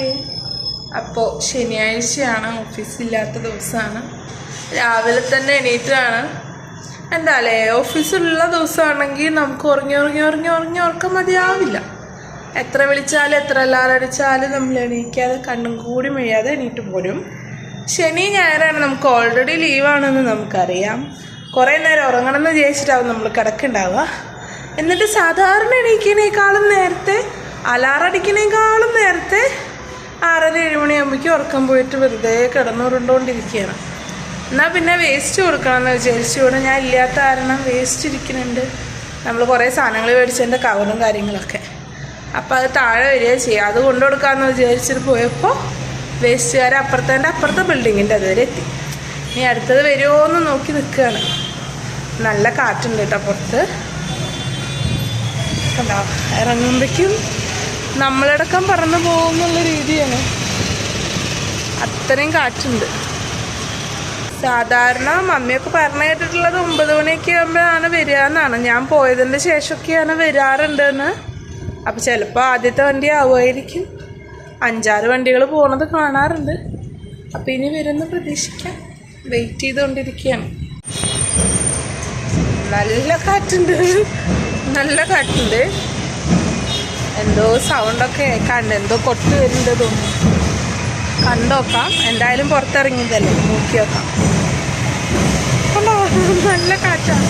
Hi. അപ്പോൾ ശനിയാഴ്ചയാണ്, ഓഫീസില്ലാത്ത ദിവസമാണ്. രാവിലെ തന്നെ എണീറ്റാണ്. എന്താ അല്ലേ, ഓഫീസിലുള്ള ദിവസമാണെങ്കിൽ നമുക്ക് ഉറക്കം മതിയാവില്ല. എത്ര വിളിച്ചാലും എത്ര അലാറം അടിച്ചാലും നമ്മൾ എണീക്കാതെ കണ്ണും കൂടി മെയ്യാതെ എണീറ്റ് പോരും. ശനി ഞായറാണ്, നമുക്ക് ഓൾറെഡി ലീവാണെന്ന് നമുക്കറിയാം. കുറേ നേരം ഉറങ്ങണമെന്ന് വിചാരിച്ചിട്ടാവും നമ്മൾ കിടക്കുന്നുണ്ടാവുക. എന്നിട്ട് സാധാരണ എണീക്കുന്നേക്കാളും നേരത്തെ, അലാറം അടിക്കുന്നേക്കാളും നേരത്തെ 6:30-7 മണിയാകുമ്പോഴേക്കും ഉറക്കം പോയിട്ട് വെറുതെ കിടന്നുരുണ്ടോണ്ടിരിക്കുകയാണ്. എന്നാൽ പിന്നെ വേസ്റ്റ് കൊടുക്കണമെന്ന് വിചാരിച്ചുകൊണ്ട് ഞാൻ ഇല്ലാത്ത കാരണം വേസ്റ്റ് ഇരിക്കുന്നുണ്ട്. നമ്മൾ കുറേ സാധനങ്ങൾ മേടിച്ചതിൻ്റെ കവറും കാര്യങ്ങളൊക്കെ. അപ്പോൾ അത് താഴെ വരിക ചെയ്യുക. അത് കൊണ്ടു കൊടുക്കാമെന്ന് വിചാരിച്ചിട്ട് പോയപ്പോൾ വേസ്റ്റുകാരെ അപ്പുറത്തെ ബിൽഡിങ്ങിൻ്റെ അതുവരെ എത്തി. ഇനി അടുത്തത് വരുമോ എന്ന് നോക്കി നിൽക്കുകയാണ്. നല്ല കാറ്റുണ്ട് കേട്ടോ പുറത്ത്. കണ്ടോ, ഇറങ്ങുമ്പോഴേക്കും നമ്മളടക്കം പറന്നു പോകുന്നുള്ള രീതിയാണ്. അത്രയും കാറ്റുണ്ട്. സാധാരണ മമ്മിയൊക്കെ പറഞ്ഞു കേട്ടിട്ടുള്ളത് 9 മണിയൊക്കെ ആകുമ്പോഴാണ് വരിക എന്നാണ്. ഞാൻ പോയതിൻ്റെ ശേഷമൊക്കെയാണ് വരാറുണ്ടെന്ന്. അപ്പോൾ ചിലപ്പോൾ ആദ്യത്തെ വണ്ടി ആവുമായിരിക്കും. 5-6 വണ്ടികൾ പോകുന്നത് കാണാറുണ്ട്. അപ്പോൾ ഇനി വരുമെന്ന് പ്രതീക്ഷിക്കാം. വെയിറ്റ് ചെയ്തുകൊണ്ടിരിക്കുകയാണ്. നല്ല കാറ്റുണ്ട്. എന്തോ സൗണ്ടൊക്കെ കേൾക്കാണ്ട്, എന്തോ കൊട്ട് വരുന്നുണ്ട് തോന്നുന്നു. കണ്ടോക്കാം. എന്തായാലും പുറത്തിറങ്ങിയതല്ലേ, നോക്കി നോക്കാം. കണ്ടോ, നല്ല കാറ്റാണ്.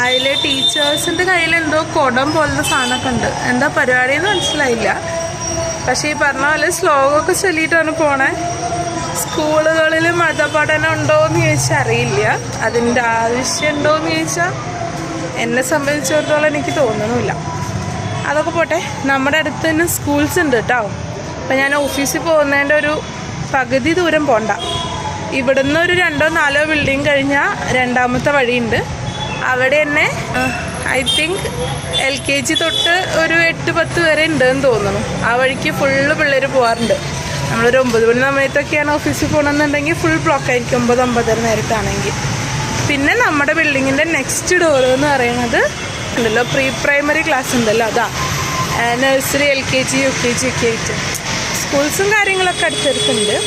അതിലെ ടീച്ചേഴ്സിൻ്റെ കയ്യിൽ എന്തോ കുടം പോലത്തെ സാധനമൊക്കെ ഉണ്ട്. എന്താ പരിപാടിയെന്ന് മനസ്സിലായില്ല. പക്ഷേ ഈ പറഞ്ഞ പോലെ ശ്ലോകമൊക്കെ ചൊല്ലിയിട്ടാണ് പോണേ. സ്കൂളുകളിൽ മതപഠനം ഉണ്ടോയെന്ന് ചോദിച്ചാൽ അറിയില്ല. അതിൻ്റെ ആവശ്യം ഉണ്ടോയെന്ന് ചോദിച്ചാൽ എന്നെ സംബന്ധിച്ചിടത്തോളം എനിക്ക് തോന്നുന്നില്ല. അതൊക്കെ പോട്ടെ. നമ്മുടെ അടുത്ത് തന്നെ സ്കൂൾസ് ഉണ്ട് കേട്ടോ. അപ്പം ഞാൻ ഓഫീസിൽ പോകുന്നതിൻ്റെ ഒരു പകുതി ദൂരം പോണ്ട. ഇവിടുന്ന് ഒരു 2-4 ബിൽഡിങ് കഴിഞ്ഞാൽ രണ്ടാമത്തെ വഴിയുണ്ട്. അവിടെ തന്നെ ഐ തിങ്ക് LKG തൊട്ട് ഒരു 8-10 വരെ ഉണ്ടെന്ന് തോന്നുന്നു. ആ വഴിക്ക് ഫുള്ള് പിള്ളേർ പോകാറുണ്ട്. നമ്മളൊരു 9 മണി സമയത്തൊക്കെയാണ് ഓഫീസിൽ പോകണമെന്നുണ്ടെങ്കിൽ ഫുൾ ബ്ലോക്ക് ആയിരിക്കും. 9-9:30 നേരത്താണെങ്കിൽ. പിന്നെ നമ്മുടെ ബിൽഡിങ്ങിൻ്റെ നെക്സ്റ്റ് ഡോർ എന്ന് പറയുന്നത് ഉണ്ടല്ലോ, പ്രീ-പ്രൈമറി ക്ലാസ് ഉണ്ടല്ലോ, അതാ. നഴ്സറി, LKG, UKG ഒക്കെ ആയിട്ട് സ്കൂൾസും കാര്യങ്ങളൊക്കെ അടുത്തടുത്തുണ്ട്.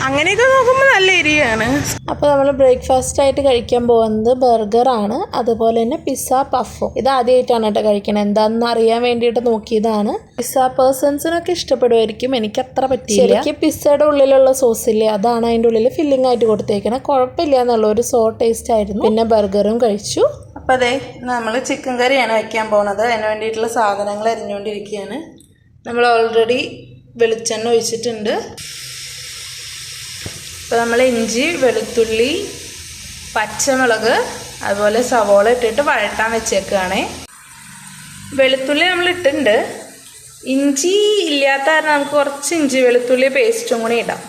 അങ്ങനെയൊക്കെ നോക്കുമ്പോൾ നല്ല ഏരിയയാണ്. അപ്പോൾ നമ്മൾ ബ്രേക്ക്ഫാസ്റ്റ് ആയിട്ട് കഴിക്കാൻ പോകുന്നത് ബർഗറാണ്. അതുപോലെ തന്നെ പിസ്സ പഫും. ഇത് ആദ്യമായിട്ടാണ് കേട്ടോ കഴിക്കണത്. എന്താണെന്ന് അറിയാൻ വേണ്ടിയിട്ട് നോക്കിയതാണ്. പിസ്സ പേഴ്സൺസിനൊക്കെ ഇഷ്ടപ്പെടുമായിരിക്കും. എനിക്ക് അത്ര പറ്റിയില്ല. ശരിക്കും പിസ്സയുടെ ഉള്ളിലുള്ള സോസില്ലേ, അതാണ് അതിൻ്റെ ഉള്ളിൽ ഫില്ലിംഗ് ആയിട്ട് കൊടുത്തേക്കണേ. കുഴപ്പമില്ല എന്നുള്ള ഒരു ടേസ്റ്റ് ആയിരുന്നു. പിന്നെ ബർഗറും കഴിച്ചു. അപ്പോൾ അതെ, നമ്മൾ ചിക്കൻ കറിയാണ് വയ്ക്കാൻ പോകുന്നത്. അതിന് വേണ്ടിയിട്ടുള്ള സാധനങ്ങൾ അരിഞ്ഞുകൊണ്ടിരിക്കുകയാണ്. നമ്മൾ ഓൾറെഡി വെളിച്ചെണ്ണ ഒഴിച്ചിട്ടുണ്ട്. ഇപ്പോൾ നമ്മൾ ഇഞ്ചി, വെളുത്തുള്ളി, പച്ചമുളക്, അതുപോലെ സവോള ഇട്ടിട്ട് വഴട്ടാൻ വെച്ചേക്കുകയാണേ. വെളുത്തുള്ളി നമ്മൾ ഇട്ടിട്ടുണ്ട്. ഇഞ്ചി ഇല്ലാത്ത കാരണം നമുക്ക് കുറച്ച് ഇഞ്ചി വെളുത്തുള്ളി പേസ്റ്റും കൂടി ഇടാം.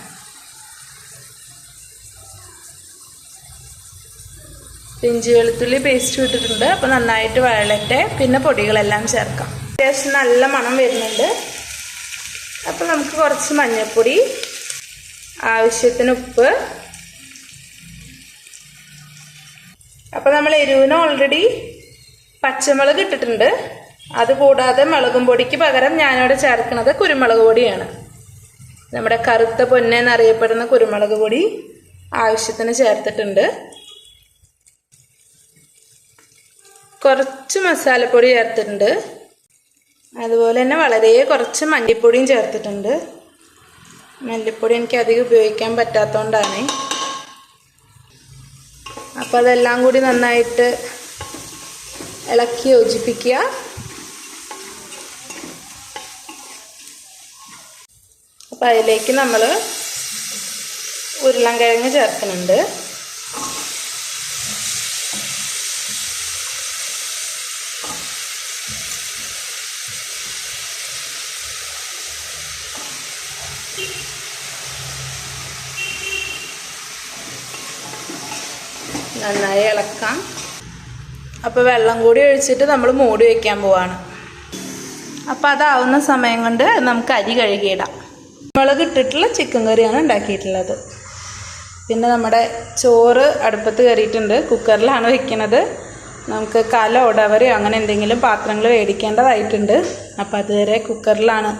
ഇഞ്ചി വെളുത്തുള്ളി പേസ്റ്റും ഇട്ടിട്ടുണ്ട്. അപ്പോൾ നന്നായിട്ട് വഴലട്ടെ. പിന്നെ പൊടികളെല്ലാം ചേർക്കാം. അത്യാവശ്യം നല്ല മണം വരുന്നുണ്ട്. നമുക്ക് കുറച്ച് മഞ്ഞൾപ്പൊടി, ആവശ്യത്തിന് ഉപ്പ്. അപ്പോൾ നമ്മൾ എരിവിന് ഓൾറെഡി പച്ചമുളക് ഇട്ടിട്ടുണ്ട്. അതുകൂടാതെ മുളകും പൊടിക്ക് പകരം ഞാനിവിടെ ചേർക്കുന്നത് കുരുമുളക് പൊടിയാണ്. നമ്മുടെ കറുത്ത പൊന്നെന്നറിയപ്പെടുന്ന കുരുമുളക് പൊടി ആവശ്യത്തിന് ചേർത്തിട്ടുണ്ട്. കുറച്ച് മസാലപ്പൊടി ചേർത്തിട്ടുണ്ട്. അതുപോലെ തന്നെ വളരെ കുറച്ച് മല്ലിപ്പൊടിയും ചേർത്തിട്ടുണ്ട്. മല്ലിപ്പൊടി എനിക്ക് അധികം ഉപയോഗിക്കാൻ പറ്റാത്തതുകൊണ്ടാണ്. അപ്പോൾ അതെല്ലാം കൂടി നന്നായിട്ട് ഇളക്കി യോജിപ്പിക്കുക. അപ്പോൾ അതിലേക്ക് നമ്മൾ ഉരുളൻകിഴങ്ങ് ചേർക്കുന്നുണ്ട്. നന്നായി ഇളക്കാം. അപ്പോൾ വെള്ളം കൂടി ഒഴിച്ചിട്ട് നമ്മൾ മൂടി വയ്ക്കാൻ പോവാണ്. അപ്പോൾ അതാവുന്ന സമയം കൊണ്ട് നമുക്ക് അരി കഴുകിയിടാം. മുളക് ഇട്ടിട്ടുള്ള ചിക്കൻ കറിയാണ് ഉണ്ടാക്കിയിട്ടുള്ളത്. പിന്നെ നമ്മുടെ ചോറ് അടുപ്പത്ത് കയറിയിട്ടുണ്ട്. കുക്കറിലാണ് വെക്കുന്നത്. നമുക്ക് കലോ ഡവരയോ അങ്ങനെ എന്തെങ്കിലും പാത്രങ്ങൾ മേടിക്കേണ്ടതായിട്ടുണ്ട്. അപ്പോൾ അതുവരെ കുക്കറിലാണ്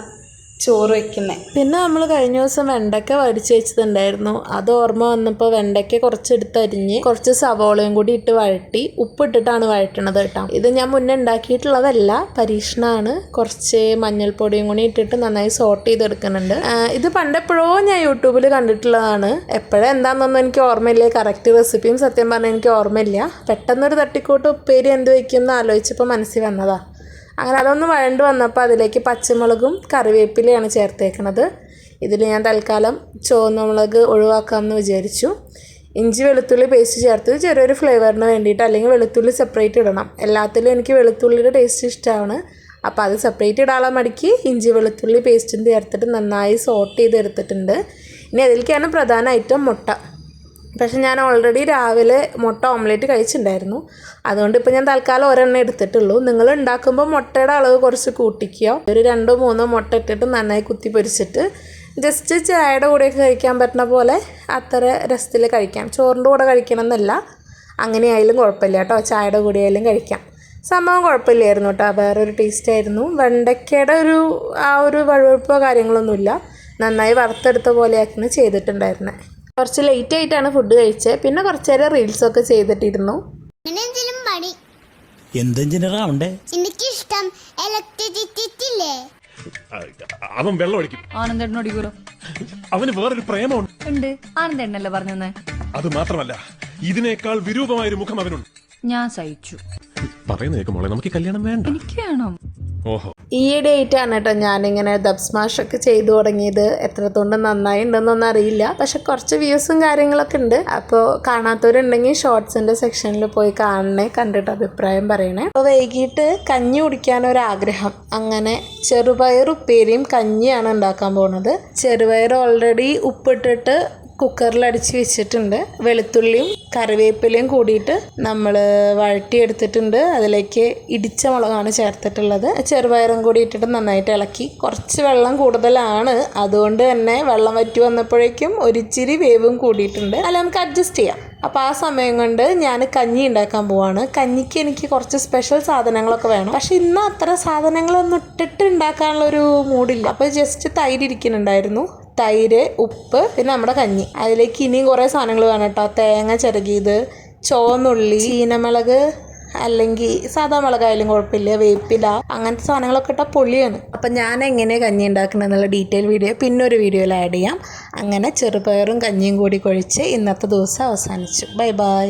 ചോറ് വയ്ക്കുന്നത്. പിന്നെ നമ്മൾ കഴിഞ്ഞ ദിവസം വെണ്ടയ്ക്ക വടിച്ച് വെച്ചിട്ടുണ്ടായിരുന്നു. അത് ഓർമ്മ വന്നപ്പോൾ വെണ്ടയ്ക്ക കുറച്ചെടുത്ത് അരിഞ്ഞ് കുറച്ച് സവോളയും കൂടി ഇട്ട് വഴട്ടി ഉപ്പിട്ടിട്ടാണ് വഴറ്റണത് കേട്ടോ. ഇത് ഞാൻ മുന്നേ ഉണ്ടാക്കിയിട്ടുള്ളതല്ല, പരീക്ഷണമാണ്. കുറച്ച് മഞ്ഞൾപ്പൊടിയും കൂടി ഇട്ടിട്ട് നന്നായി സോട്ട് ചെയ്തെടുക്കുന്നുണ്ട്. ഇത് പണ്ടെപ്പോഴോ ഞാൻ യൂട്യൂബിൽ കണ്ടിട്ടുള്ളതാണ്. എപ്പോഴെന്താണെന്നൊന്നും എനിക്ക് ഓർമ്മയില്ല. കറക്റ്റ് റെസിപ്പിയും സത്യം പറഞ്ഞാൽ എനിക്ക് ഓർമ്മയില്ല. പെട്ടെന്നൊരു തട്ടിക്കൂട്ട് ഉപ്പേരി എന്ത് വയ്ക്കുമെന്ന് ആലോചിച്ചപ്പോൾ മനസ്സിൽ വന്നതാണ്. അങ്ങനെ അതൊന്ന് വഴണ്ട് വന്നപ്പോൾ അതിലേക്ക് പച്ചമുളകും കറിവേപ്പിലയാണ് ചേർത്തേക്കുന്നത്. ഇതിൽ ഞാൻ തൽക്കാലം ചുവന്ന മുളക് ഒഴിവാക്കാമെന്ന് വിചാരിച്ചു. ഇഞ്ചി വെളുത്തുള്ളി പേസ്റ്റ് ചേർത്തത് ചെറിയൊരു ഫ്ലേവറിന് വേണ്ടിയിട്ട്. അല്ലെങ്കിൽ വെളുത്തുള്ളി സെപ്പറേറ്റ് ഇടണം. എല്ലാത്തിലും എനിക്ക് വെളുത്തുള്ളിയുടെ ടേസ്റ്റ് ഇഷ്ടമാണ്. അപ്പോൾ അത് സെപ്പറേറ്റ് ഇടാനുള്ള മടിക്ക് ഇഞ്ചി വെളുത്തുള്ളി പേസ്റ്റും ചേർത്തിട്ട് നന്നായി സോട്ട് ചെയ്തെടുത്തിട്ടുണ്ട്. ഇനി അതിലേക്കാണ് പ്രധാന ഐറ്റം മുട്ട. പക്ഷെ ഞാൻ ഓൾറെഡി രാവിലെ മുട്ട ഓംലേറ്റ് കഴിച്ചിട്ടുണ്ടായിരുന്നു. അതുകൊണ്ട് ഇപ്പോൾ ഞാൻ തൽക്കാലം ഒരെണ്ണം എടുത്തിട്ടുള്ളൂ. നിങ്ങൾ ഉണ്ടാക്കുമ്പോൾ മുട്ടയുടെ അളവ് കുറച്ച് കൂട്ടിക്കുക. ഒരു 2-3 മുട്ട ഇട്ടിട്ട് നന്നായി കുത്തി പൊരിച്ചിട്ട് ജസ്റ്റ് ചായയുടെ കൂടെയൊക്കെ കഴിക്കാൻ പറ്റുന്ന പോലെ അത്ര രസത്തിൽ കഴിക്കാം. ചോറിൻ്റെ കൂടെ കഴിക്കണം എന്നല്ല, അങ്ങനെയായാലും കുഴപ്പമില്ല കേട്ടോ. ചായയുടെ കൂടെ ആയാലും കഴിക്കാം. സംഭവം കുഴപ്പമില്ലായിരുന്നു കേട്ടോ. വേറൊരു ടേസ്റ്റ് ആയിരുന്നു. വെണ്ടയ്ക്കയുടെ ഒരു വഴുവഴുപ്പോ കാര്യങ്ങളൊന്നുമില്ല. നന്നായി വറുത്തെടുത്ത പോലെയാക്കിയാണ് ചെയ്തിട്ടുണ്ടായിരുന്നത്. കുറച്ച് ലേറ്റ് ആയിട്ടാണ് ഫുഡ് കഴിച്ചത്. പിന്നെ കുറച്ച് നേരം റീൽസൊക്കെ ചെയ്തിട്ടിരുന്നു. എനിക്കിഷ്ടം ഇലക്ട്രിസിറ്റിയില്ലേ, അവൻ വെള്ളം അടിക്കും. ആനന്ദേട്ടൻ അടിക്കൂലോ? അവന് വേറൊരു പ്രേമമുണ്ട്. ഉണ്ട്, ആനന്ദേട്ടനല്ലേ പറഞ്ഞേ. അത് മാത്രമല്ല, ഇതിനേക്കാൾ വിരൂപമായൊരു മുഖം അവനുണ്ട്. ഞാൻ സഹിച്ചു. പറയുന്നേക്ക് മോളെ, നമുക്ക് കല്യാണം വേണ്ട. എനിക്ക് വേണം. ഓഹോ, ഈയിടെ ആയിട്ടാണ് കേട്ടോ ഞാനിങ്ങനെ ദബ് സ്മാഷ് ഒക്കെ ചെയ്തു തുടങ്ങിയത്. എത്രത്തോണ്ട് നന്നായി ഉണ്ടെന്നൊന്നും അറിയില്ല. പക്ഷെ കുറച്ച് വ്യൂസും കാര്യങ്ങളൊക്കെ ഉണ്ട്. അപ്പോൾ കാണാത്തവരുണ്ടെങ്കിൽ ഷോർട്സിൻ്റെ സെക്ഷനിൽ പോയി കാണണേ, കണ്ടിട്ട് അഭിപ്രായം പറയണേ. അപ്പോൾ വൈകിട്ട് കഞ്ഞി കുടിക്കാനൊരാഗ്രഹം. അങ്ങനെ ചെറുപയർ ഉപ്പേരിയും കഞ്ഞിയാണ് ഉണ്ടാക്കാൻ പോകുന്നത്. ചെറുപയർ ഓൾറെഡി ഉപ്പിട്ടിട്ട് കുക്കറിൽ അടിച്ച് വെച്ചിട്ടുണ്ട്. വെളുത്തുള്ളിയും കറിവേപ്പിലയും കൂടിയിട്ട് നമ്മൾ വഴറ്റിയെടുത്തിട്ടുണ്ട്. അതിലേക്ക് ഇടിച്ച മുളകാണ് ചേർത്തിട്ടുള്ളത്. ചെറുപയറും കൂടി ഇട്ടിട്ട് നന്നായിട്ട് ഇളക്കി. കുറച്ച് വെള്ളം കൂടുതലാണ്, അതുകൊണ്ട് തന്നെ വെള്ളം വറ്റി വന്നപ്പോഴേക്കും ഒരിച്ചിരി വേവും കൂടിയിട്ടുണ്ട്. അല്ല, നമുക്ക് അഡ്ജസ്റ്റ് ചെയ്യാം. അപ്പോൾ ആ സമയം കൊണ്ട് ഞാൻ കഞ്ഞി ഉണ്ടാക്കാൻ പോവാണ്. കഞ്ഞിക്ക് എനിക്ക് കുറച്ച് സ്പെഷ്യൽ സാധനങ്ങളൊക്കെ വേണം. പക്ഷെ ഇന്ന് അത്ര സാധനങ്ങളൊന്നും ഇട്ടിട്ട് ഉണ്ടാക്കാനുള്ളൊരു മൂഡില്ല. അപ്പോൾ ജസ്റ്റ് തൈര് ഇരിക്കുന്നുണ്ടായിരുന്നു. തൈര്, ഉപ്പ്, പിന്നെ നമ്മുടെ കഞ്ഞി. അതിലേക്ക് ഇനിയും കുറേ സാധനങ്ങൾ വേണം കേട്ടോ. തേങ്ങ ചിരകിയത്, ചുവന്നുള്ളി, ചീനമുളക് അല്ലെങ്കിൽ സാധാ മുളകായാലും കുഴപ്പമില്ല, വേപ്പില, അങ്ങനത്തെ സാധനങ്ങളൊക്കെ ഇട്ടാൽ പൊളിയാണ്. അപ്പം ഞാൻ എങ്ങനെയാണ് കഞ്ഞി ഉണ്ടാക്കുന്നത് എന്നുള്ള ഡീറ്റെയിൽ വീഡിയോ പിന്നെ ഒരു വീഡിയോയിൽ ആഡ് ചെയ്യാം. അങ്ങനെ ചെറുപയറും കഞ്ഞിയും കൂടി കുഴച്ച് ഇന്നത്തെ ദിവസം അവസാനിച്ചു. Bye bye.